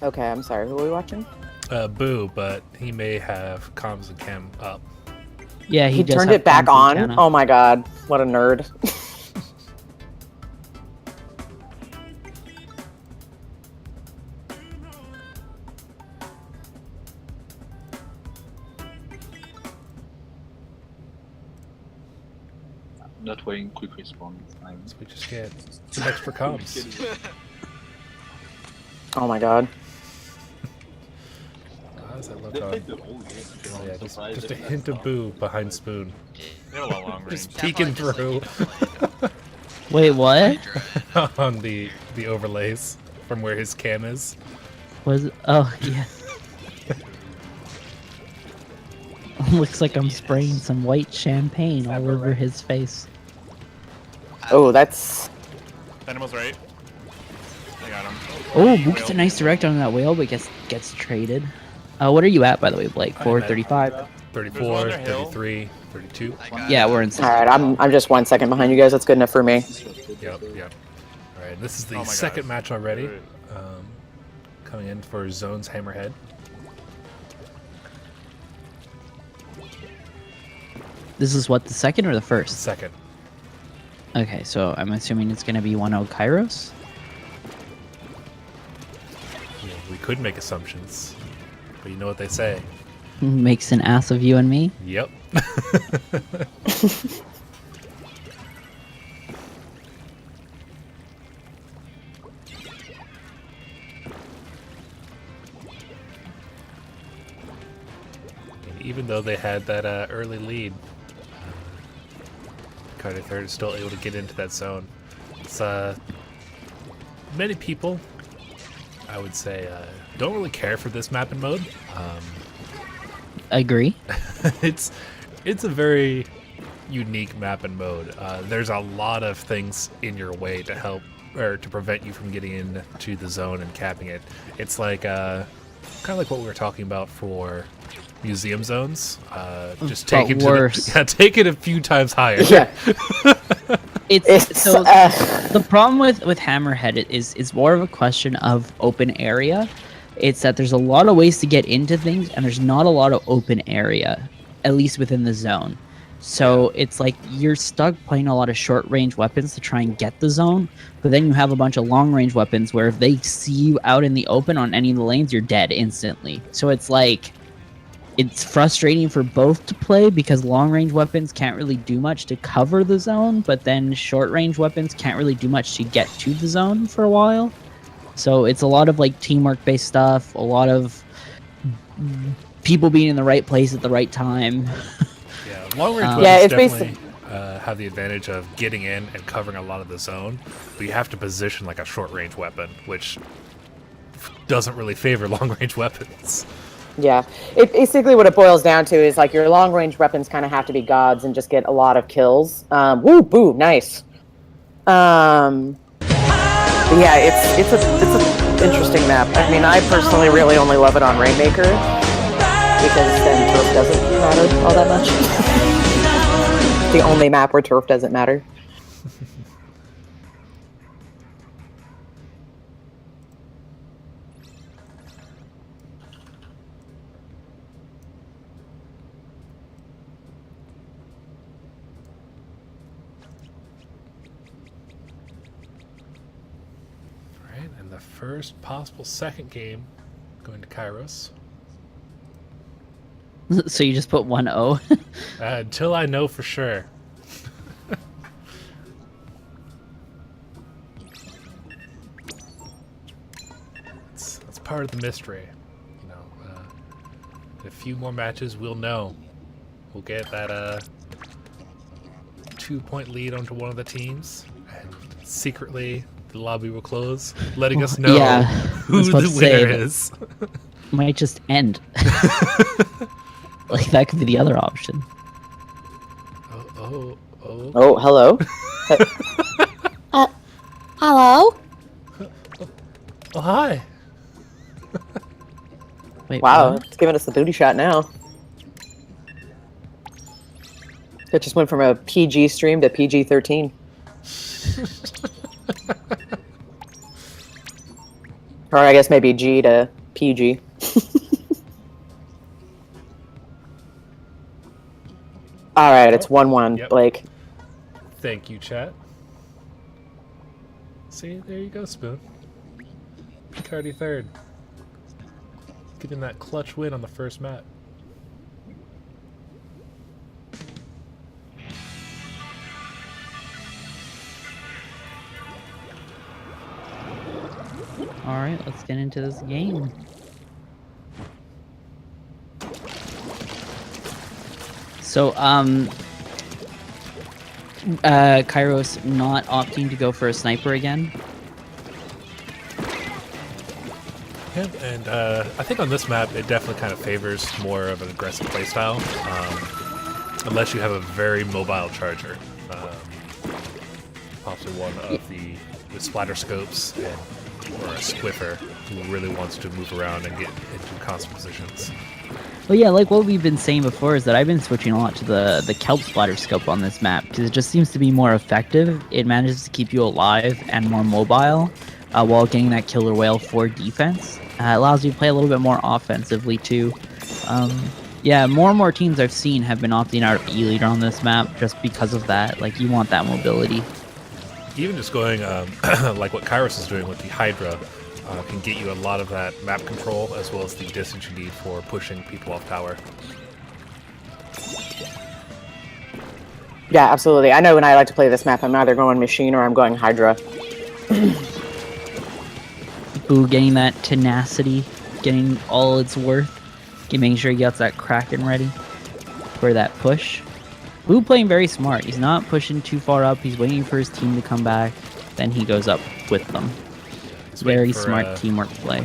Okay, I'm sorry. Who are we watching? Boo, but he may have comms and cam up. Yeah, He does turned have it back comms on? antenna. Oh my god. What a nerd. Not waiting quick respawn. So we just get 2 extra comms. Oh my god. How does that look They on? played the whole game. Oh, yeah, I'm surprised just a that hint of Boo behind Spoon. They have a lot of long range. Just peeking through Wait, what? on the overlays from where his cam is. Was it? Oh, yeah. Looks like I'm spraying some white champagne all over his face. Oh, that's... Animal's right. I got him. Oh, Book gets a nice direct on that whale, but gets traded. What are you at, by the way, Blake? 435? 34, 33, 32. Yeah, we're in. Alright, I'm just 1 second behind you guys. That's good enough for me. Yep. Alright, this is the Oh my second God. match already. Coming in for Zone's Hammerhead. This is what, the second or the first? Second. Okay, so I'm assuming it's going to be 1-0 Kairos? Yeah, we could make assumptions, but you know what they say. Makes an ass of you and me? Yep. Even though they had that early lead, Picardy third is still able to get into that zone. It's many people, I would say, don't really care for this map and mode. Agree. it's a very unique map and mode. There's a lot of things in your way to help or to prevent you from getting into the zone and capping it. It's like kind of like what we were talking about for museum zones. Just take it worse. Take it a few times higher. Yeah. It's so the problem with Hammerhead is more of a question of open area. It's that there's a lot of ways to get into things, and there's not a lot of open area, at least within the zone. So it's like you're stuck playing a lot of short range weapons to try and get the zone, but then you have a bunch of long range weapons where if they see you out in the open on any of the lanes, you're dead instantly. So it's like it's frustrating for both to play because long range weapons can't really do much to cover the zone, but then short range weapons can't really do much to get to the zone for a while. So it's a lot of like teamwork based stuff, a lot of people being in the right place at the right time. Yeah, long range weapons Yeah, it's definitely have the advantage of getting in and covering a lot of the zone, but you have to position like a short range weapon, which doesn't really favor long range weapons. Yeah. It basically what it boils down to is like your long range weapons kind of have to be gods and just get a lot of kills. Woo, boo, nice. But yeah, it's a interesting map. I mean, I personally really only love it on Rainmaker because then turf doesn't matter all that much. The only map where turf doesn't matter. Right, and the first possible second game going to Kairos. So you just put 1-0? Until I know for sure. That's part of the mystery. You know, in a few more matches, we'll know. We'll get that 2-point lead onto one of the teams, and secretly the lobby will close, letting us know who the winner is. Might just end. Like that could be the other option. Oh, Oh, hello. Hello? oh, hi. Wait, Wow, what? it's giving us the booty shot now. It just went from a PG stream to PG-13. Or I guess maybe G to PG. Alright, it's 1-1, Yep. Blake. Thank you, chat. See, there you go, Spoon. Picardy third. Getting that clutch win on the first map. Alright, let's get into this game. So, Kairos not opting to go for a sniper again. Yeah, and I think on this map it definitely kind of favors more of an aggressive playstyle, unless you have a very mobile charger. Possibly one of the splatter scopes or a squiffer who really wants to move around and get into constant positions. Well, yeah, like what we've been saying before is that I've been switching a lot to the kelp splatter scope on this map because it just seems to be more effective. It manages to keep you alive and more mobile while getting that killer whale for defense. It allows you to play a little bit more offensively too. Yeah, more and more teams I've seen have been opting out of E-Leader on this map just because of that. Like, you want that mobility. Even just going like what Kairos is doing with the Hydra can get you a lot of that map control as well as the distance you need for pushing people off tower. Yeah, absolutely. I know when I like to play this map, I'm either going Machine or I'm going Hydra. Boo getting that tenacity, getting all it's worth, making sure he gets that Kraken ready for that push. Boo playing very smart. He's not pushing too far up. He's waiting for his team to come back. Then he goes up with them. He's Very waiting for, smart teamwork play.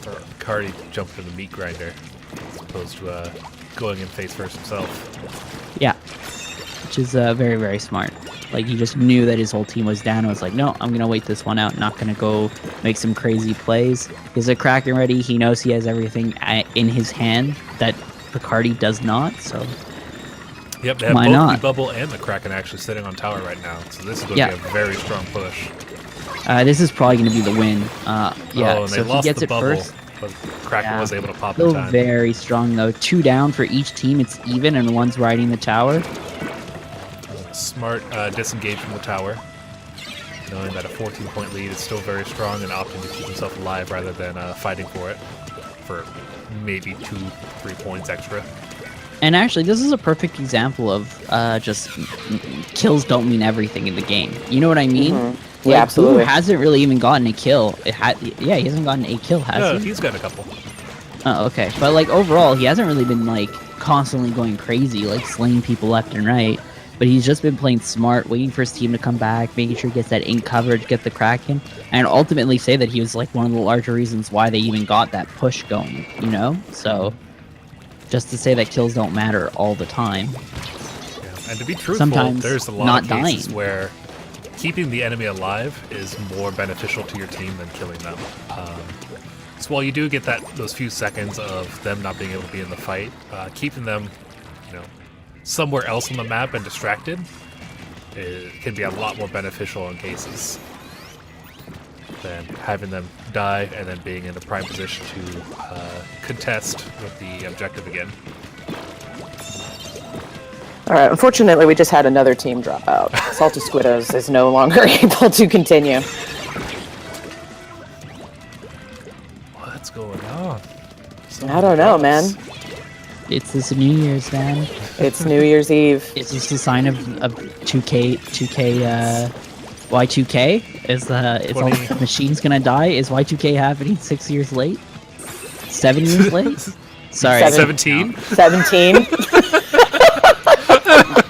For Picardy to jump to the meat grinder as opposed to going in face first himself. Yeah, which is very, very smart. Like, he just knew that his whole team was down and was like, no, I'm going to wait this one out. Not going to go make some crazy plays. He's a Kraken ready. He knows he has everything in his hand that Picardy does not, so... Yep, they have Why both not? the Bubble and the Kraken actually sitting on tower right now, so this is going to be a very strong push. This is probably going to be the win. Yeah, and so they if he lost gets the it Bubble, first... but Kraken was able to pop in Still time. very strong, though. 2 down for each team. It's even, and one's riding the tower. Smart disengage from the tower, knowing that a 14-point lead is still very strong and opting to keep himself alive rather than fighting for it for maybe 2-3 points extra. And actually, this is a perfect example of just kills don't mean everything in the game. You know what I mean? Mm-hmm. Yeah, absolutely. Boo hasn't really even gotten a kill. Yeah, he hasn't gotten a kill, has No, he? he's got a couple. Oh, okay. But like overall, he hasn't really been like constantly going crazy, like slaying people left and right. But he's just been playing smart, waiting for his team to come back, making sure he gets that ink coverage, get the Kraken, and ultimately say that he was like one of the larger reasons why they even got that push going, you know? So, just to say that kills don't matter all the time. Yeah. And to be truthful, Sometimes there's a lot not of cases dying. where keeping the enemy alive is more beneficial to your team than killing them. So while you do get those few seconds of them not being able to be in the fight, keeping them, somewhere else on the map and distracted, it can be a lot more beneficial in cases than having them die and then being in a prime position to contest with the objective again. Alright, unfortunately we just had another team drop out. Salty Squiddos is no longer able to continue. What's going on? I don't know, man. It's this New Year's, man. It's New Year's Eve. It's just a sign of 2K, Y2K? Is all the machines gonna die? Is Y2K happening 6 years late? 7 years late? Sorry. 17? 17?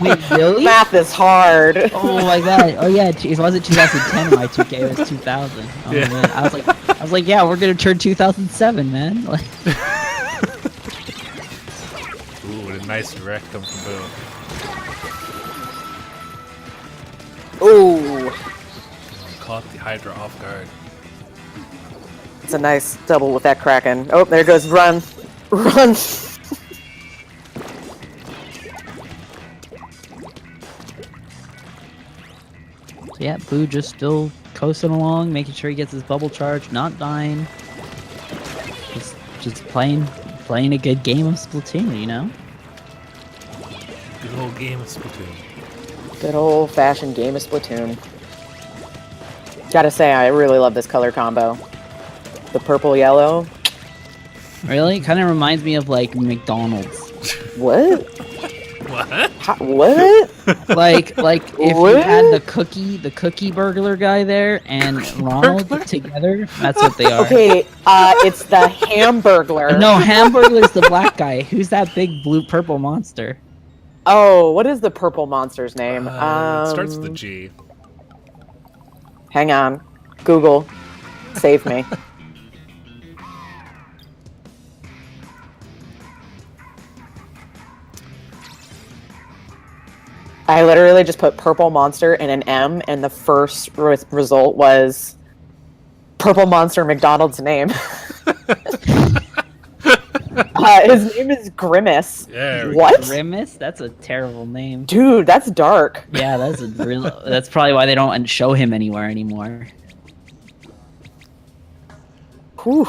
Wait, really? Math is hard. Oh my god. Oh yeah, it wasn't 2010 Y2K, it was 2000. Oh Yeah. man. I was like, yeah, we're gonna turn 2007, man. Like, Ooh, a nice direct come from Boom. Ooh. Caught the Hydra off guard. It's a nice double with that Kraken. Oh, there goes run. Run. yeah, Boo just still coasting along, making sure he gets his bubble charge, not dying. just playing a good game of Splatoon, you know? Good old game of Splatoon. Good old-fashioned game of Splatoon. Gotta say, I really love this color combo. The purple-yellow. Really? Kind of reminds me of like McDonald's. What? What? What? Like if you had the cookie burglar guy there and Ronald together, that's what they are. Okay, it's the Hamburglar. No, Hamburglar's the black guy. Who's that big blue purple monster? Oh, what is the purple monster's name? It starts with a G. Hang on. Google. Save me. I literally just put purple monster and an M, and the first result was purple monster McDonald's name. His name is Grimace. Yeah, What? Grimace? That's a terrible name. Dude, that's dark. Yeah, that's a real. That's probably why they don't show him anywhere anymore. Whew.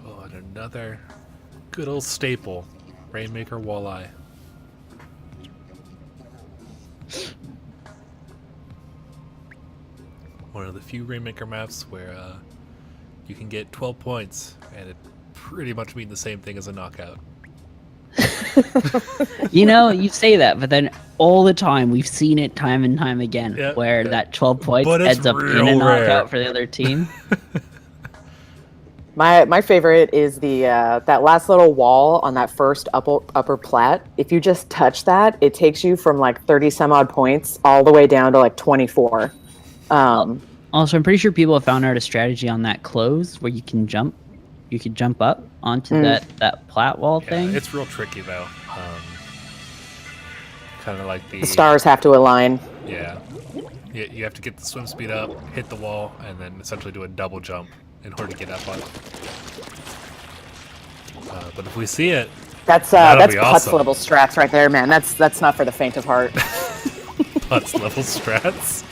Oh, and another good old staple, Rainmaker Walleye. One of the few Rainmaker maps where you can get 12 points, and it pretty much mean the same thing as a knockout. You know, you say that, but then all the time we've seen it time and time again, Yeah, where yeah. that 12 points But it's ends up in real a knockout rare. for the other team. My favorite is the that last little wall on that first upper plat. If you just touch that, it takes you from like 30 some odd points all the way down to like 24. Also, I'm pretty sure people have found out a strategy on that close where you can jump. You could jump up onto that plat wall Yeah, thing. it's real tricky though. Kind of like The stars have to align. Yeah. You have to get the swim speed up, hit the wall, and then essentially do a double jump in order to get up on it. But if we see it, That's that'll be Putz awesome. level strats right there, man. That's not for the faint of heart. Putz level strats.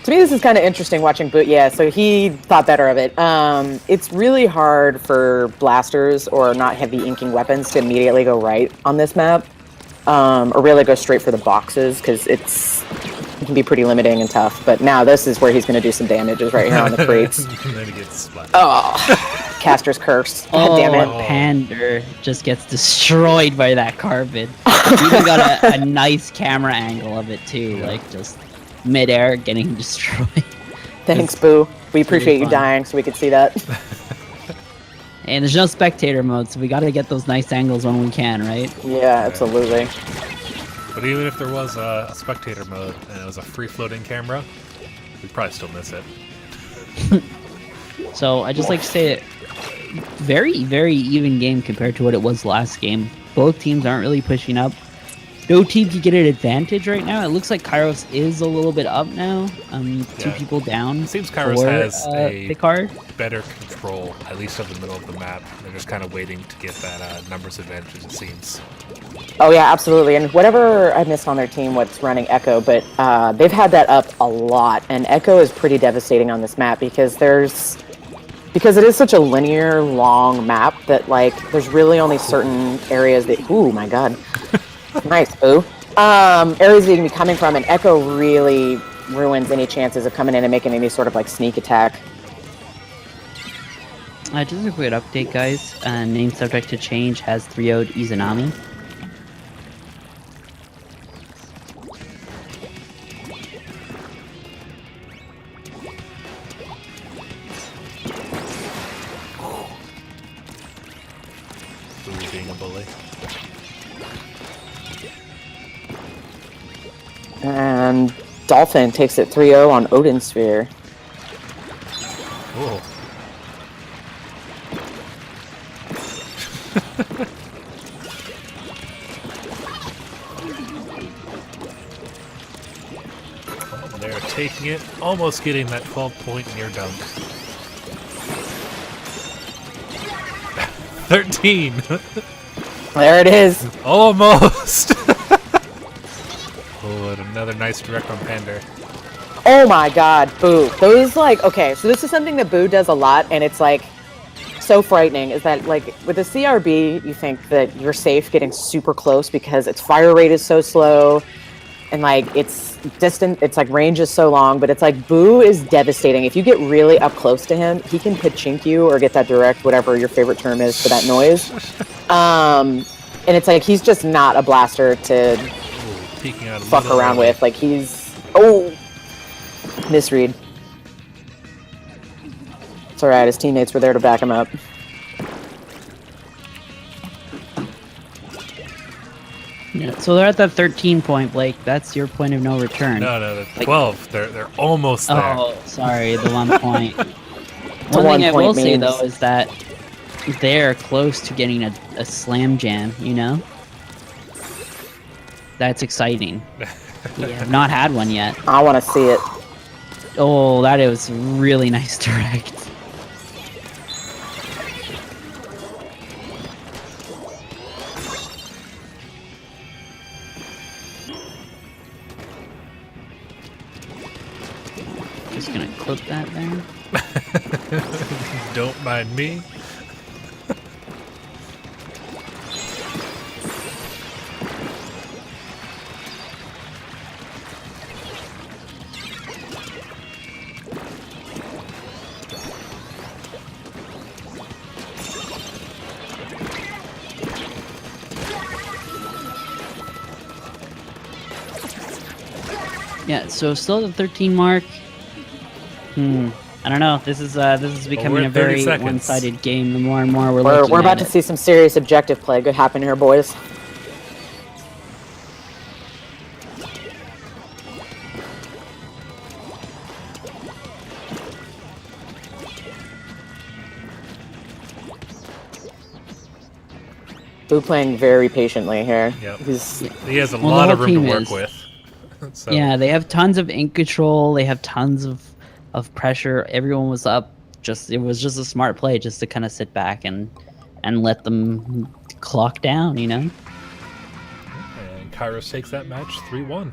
To me, this is kind of interesting watching Boot. Yeah, so he thought better of it. It's really hard for blasters or not heavy inking weapons to immediately go right on this map, or really go straight for the boxes because it can be pretty limiting and tough. But now this is where he's going to do some damages right here on the crates. And then he gets splattered. Oh, Caster's curse. God damn it. Pander just gets destroyed by that carbon. You even got a nice camera angle of it too, like just midair getting destroyed. Thanks, Boo. We pretty appreciate you fun. dying so we could see that. And there's no spectator mode, so we gotta get those nice angles when we can, right? Yeah, absolutely. But even if there was a spectator mode and it was a free-floating camera, we'd probably still miss it. So I just like to say it, very, very even game compared to what it was last game. Both teams aren't really pushing up. No team can get an advantage right now. It looks like Kairos is a little bit up now. Two Yeah. people down. It seems Kairos for, has a Picard. better control, at least of the middle of the map. They're just kind of waiting to get that numbers advantage, it seems. Oh yeah, absolutely. And whatever I missed on their team, what's running Echo, but they've had that up a lot. And Echo is pretty devastating on this map because it is such a linear, long map that like there's really only certain areas that. Ooh, my God. Nice, Boo. Areas that you can be coming from, and Echo really ruins any chances of coming in and making any sort of like sneak attack. Just a quick update, guys. Name subject to change has 3-0'd Izanami. Boo being a bully. And Dolphin takes it 3-0 on Odin Sphere. Oh. taking it, almost getting that 12-point near dunk. 13. There it is. Almost. Oh, and another nice direct on Pander. Oh my god, Boo. Those, like, okay, so this is something that Boo does a lot, and it's, like, so frightening, is that, like, with the CRB, you think that you're safe getting super close because its fire rate is so slow, and, like, it's distant, it's, like, range is so long, but it's, like, Boo is devastating. If you get really up close to him, he can pachink you or get that direct, whatever your favorite term is for that noise. And it's, like, he's just not a blaster to Peeking out a fuck little around early. with. Like, he's... Oh! Misread. It's alright, his teammates were there to back him up. Yeah, so they're at that 13 point, Blake. That's your point of no return. No, they're 12. They're almost there. Oh, sorry, the 1 point. One one thing I point will say, means- though, is that they're close to getting a slam jam, you know? That's exciting. We have not had one yet. I want to see it. Oh, that was really nice direct. Just gonna clip that there. Don't mind me. Yeah, so still at the 13 mark. I don't know. This is becoming we're a at 30 very seconds. one-sided game. The more and more we're We're looking about at to it. see some serious objective play. Good happen here, boys. Boo playing very patiently here. Yep. He's He has a Well, the lot of whole room to team work is. with. So, Yeah, they have tons of ink control. They have tons of pressure. Everyone was up. It was just a smart play, just to kind of sit back and let them clock down. You know. And Kairos takes that match 3-1.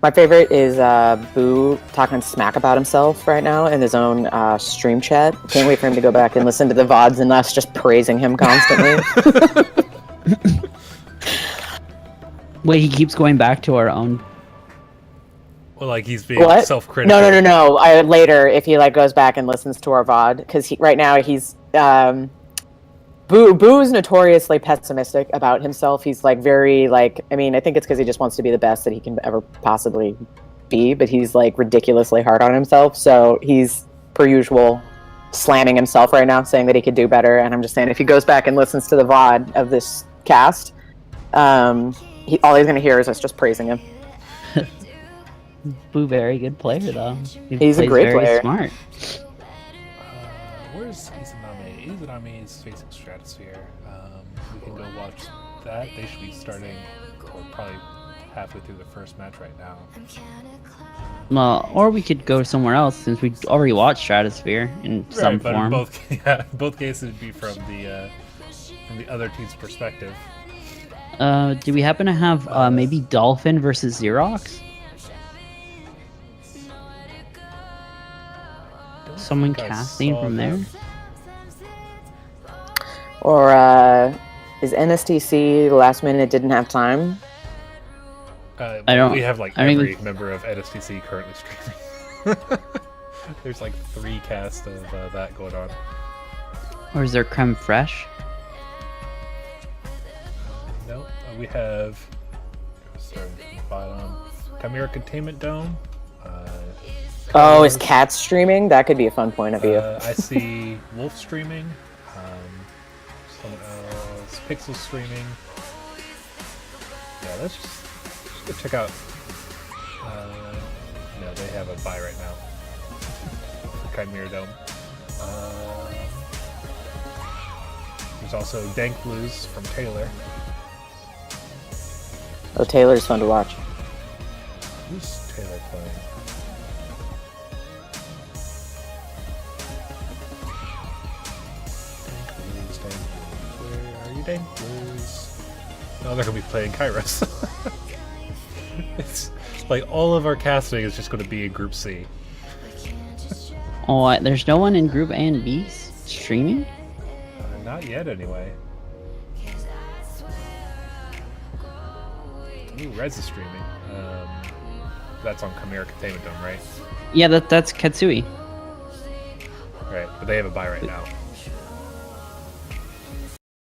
My favorite is Boo talking smack about himself right now in his own stream chat. Can't wait for him to go back and listen to the VODs and us just praising him constantly. Wait, he keeps going back to our own. Well, like he's being What? self-critical. No. Later, if he like goes back and listens to our VOD, because right now he's Boo's notoriously pessimistic about himself. He's like very like, I mean, I think it's because he just wants to be the best that he can ever possibly be, but he's like ridiculously hard on himself. So he's, per usual, slamming himself right now, saying that he could do better. And I'm just saying, if he goes back and listens to the VOD of this cast, all he's going to hear is us just praising him. Boo, very good player though. He He's a plays great very player. Smart. Where's Izanami? Izanami is facing Stratosphere. We can go watch that. They should be starting, or probably halfway through the first match right now. Well, or we could go somewhere else since we already watched Stratosphere in some but form. in both cases would be from the other team's perspective. Do we happen to have maybe Dolphin versus Xerox? Someone think I casting saw from there? that. Or is NSTC last minute didn't have time? I don't- We have like I don't every even- member of NSTC currently streaming. There's like 3 casts of that going on. Or is there Creme Fraiche? No, we have starting from the bottom. Chimera Containment Dome. Oh, is Cat streaming? That could be a fun point of view. I see Wolf streaming. Someone Pixel streaming. Yeah, let's just go check out. No, they have a buy right now. Chimera Dome. There's also Dank Blues from Taylor. Oh, Taylor's fun to watch. Who's Taylor playing? Dank Blues. Where are you, Dank Blues? Oh, they're gonna be playing Kairos. It's like all of our casting is just gonna be in Group C. Oh, there's no one in Group A and B streaming? Not yet, anyway. Ooh, Rez is streaming. That's on Chimera Containment Dome, right? Yeah, that's Katsui. Right, but they have a buy right now.